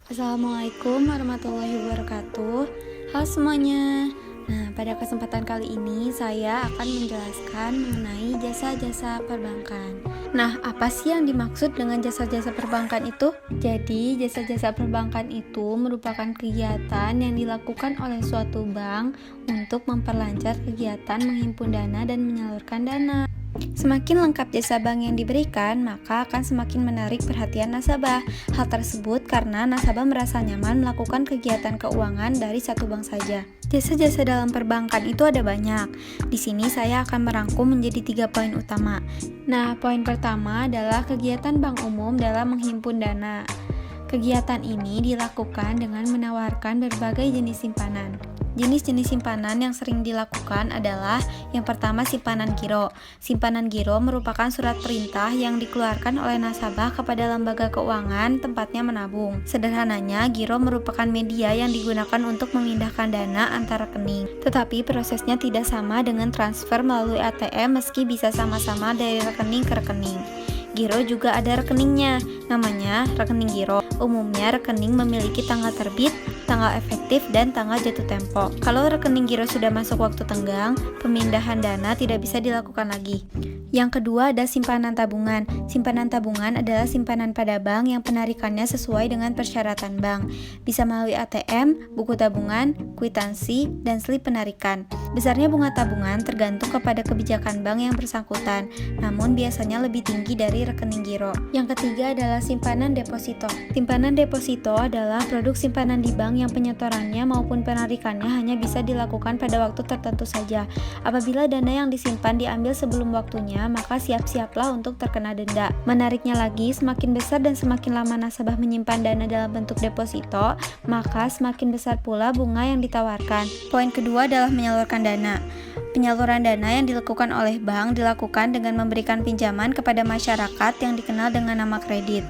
Assalamualaikum warahmatullahi wabarakatuh. Halo semuanya. Nah, pada kesempatan kali ini saya akan menjelaskan mengenai jasa-jasa perbankan. Nah, apa sih yang dimaksud dengan jasa-jasa perbankan itu? Jadi, jasa-jasa perbankan itu merupakan kegiatan yang dilakukan oleh suatu bank untuk memperlancar kegiatan menghimpun dana dan menyalurkan dana. Semakin lengkap jasa bank yang diberikan, maka akan semakin menarik perhatian nasabah. Hal tersebut karena nasabah merasa nyaman melakukan kegiatan keuangan dari satu bank saja. Jasa-jasa dalam perbankan itu ada banyak. Di sini saya akan merangkum menjadi 3 poin utama. Nah, poin pertama adalah kegiatan bank umum dalam menghimpun dana. Kegiatan ini dilakukan dengan menawarkan berbagai jenis simpanan. Jenis-jenis simpanan yang sering dilakukan adalah yang pertama simpanan giro. Simpanan giro merupakan surat perintah yang dikeluarkan oleh nasabah kepada lembaga keuangan tempatnya menabung. Sederhananya, giro merupakan media yang digunakan untuk memindahkan dana antar rekening. Tetapi prosesnya tidak sama dengan transfer melalui ATM meski bisa sama-sama dari rekening ke rekening. Giro juga ada rekeningnya, namanya rekening giro. Umumnya rekening memiliki tanggal terbit, tanggal efektif, dan tanggal jatuh tempo. Kalau rekening giro sudah masuk waktu tenggang, pemindahan dana tidak bisa dilakukan lagi. Yang kedua ada simpanan tabungan. Simpanan tabungan adalah simpanan pada bank yang penarikannya sesuai dengan persyaratan bank. Bisa melalui ATM, buku tabungan, kwitansi, dan slip penarikan. Besarnya bunga tabungan tergantung kepada kebijakan bank yang bersangkutan, namun biasanya lebih tinggi dari rekening giro. Yang ketiga adalah simpanan deposito. Simpanan deposito adalah produk simpanan di bank yang penyetorannya maupun penarikannya hanya bisa dilakukan pada waktu tertentu saja. Apabila dana yang disimpan diambil sebelum waktunya, maka siap-siaplah untuk terkena denda. Menariknya lagi, semakin besar dan semakin lama nasabah menyimpan dana dalam bentuk deposito, maka semakin besar pula bunga yang ditawarkan. Poin kedua adalah menyalurkan dana. Penyaluran dana yang dilakukan oleh bank dilakukan dengan memberikan pinjaman kepada masyarakat yang dikenal dengan nama kredit.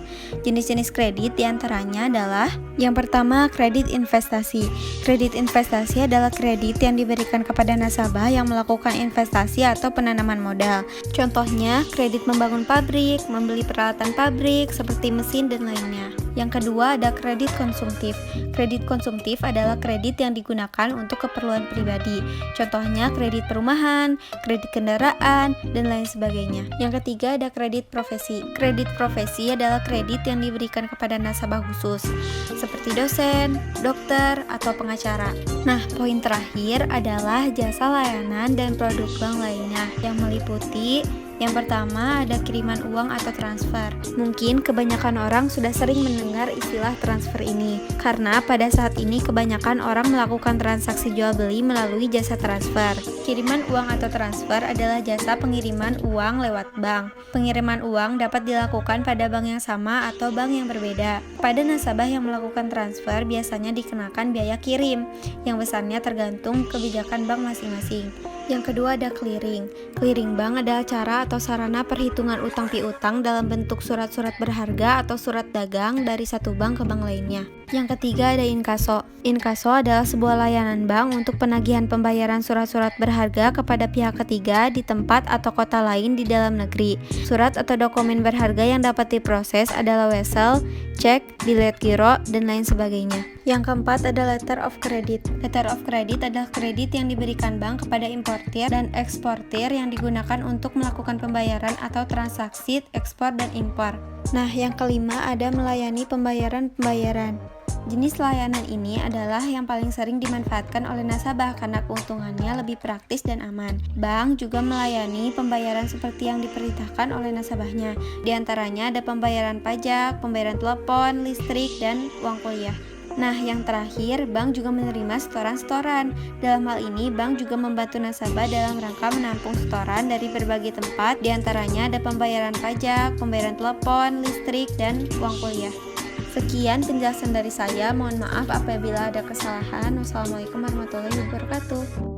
Jenis-jenis kredit diantaranya adalah yang pertama, kredit investasi. Kredit investasi adalah kredit yang diberikan kepada nasabah yang melakukan investasi atau penanaman modal. Contohnya, kredit membangun pabrik, membeli peralatan pabrik seperti mesin dan lainnya. Yang kedua ada kredit konsumtif. Kredit konsumtif adalah kredit yang digunakan untuk keperluan pribadi. Contohnya kredit perumahan, kredit kendaraan, dan lain sebagainya. Yang ketiga ada kredit profesi. Kredit profesi adalah kredit yang diberikan kepada nasabah khusus, seperti dosen, dokter, atau pengacara. Nah, poin terakhir adalah jasa layanan dan produk bank lainnya yang meliputi yang pertama ada kiriman uang atau transfer. Mungkin kebanyakan orang sudah sering mendengar istilah transfer ini, karena pada saat ini kebanyakan orang melakukan transaksi jual beli melalui jasa transfer. Kiriman uang atau transfer adalah jasa pengiriman uang lewat bank. Pengiriman uang dapat dilakukan pada bank yang sama atau bank yang berbeda. Pada nasabah yang melakukan transfer biasanya dikenakan biaya kirim, yang besarnya tergantung kebijakan bank masing-masing. Yang kedua ada clearing. Clearing bank adalah cara atau sarana perhitungan utang piutang dalam bentuk surat-surat berharga atau surat dagang dari satu bank ke bank lainnya. Yang ketiga ada inkaso. Inkaso adalah sebuah layanan bank untuk penagihan pembayaran surat-surat berharga kepada pihak ketiga di tempat atau kota lain di dalam negeri. Surat atau dokumen berharga yang dapat diproses adalah wesel, cek, bilet giro, dan lain sebagainya. Yang keempat ada letter of credit. Letter of credit adalah kredit yang diberikan bank kepada importir dan eksportir yang digunakan untuk melakukan pembayaran atau transaksi ekspor dan impor. Nah, yang kelima ada melayani pembayaran. Jenis layanan ini adalah yang paling sering dimanfaatkan oleh nasabah karena keuntungannya lebih praktis dan aman. Bank juga melayani pembayaran seperti yang diperintahkan oleh nasabahnya. Di antaranya ada pembayaran pajak, pembayaran telepon, listrik, dan uang kuliah. Nah, yang terakhir, bank juga menerima setoran-setoran. Dalam hal ini, bank juga membantu nasabah dalam rangka menampung setoran dari berbagai tempat. Di antaranya ada pembayaran pajak, pembayaran telepon, listrik, dan uang kuliah. Sekian penjelasan dari saya. Mohon maaf apabila ada kesalahan. Wassalamualaikum warahmatullahi wabarakatuh.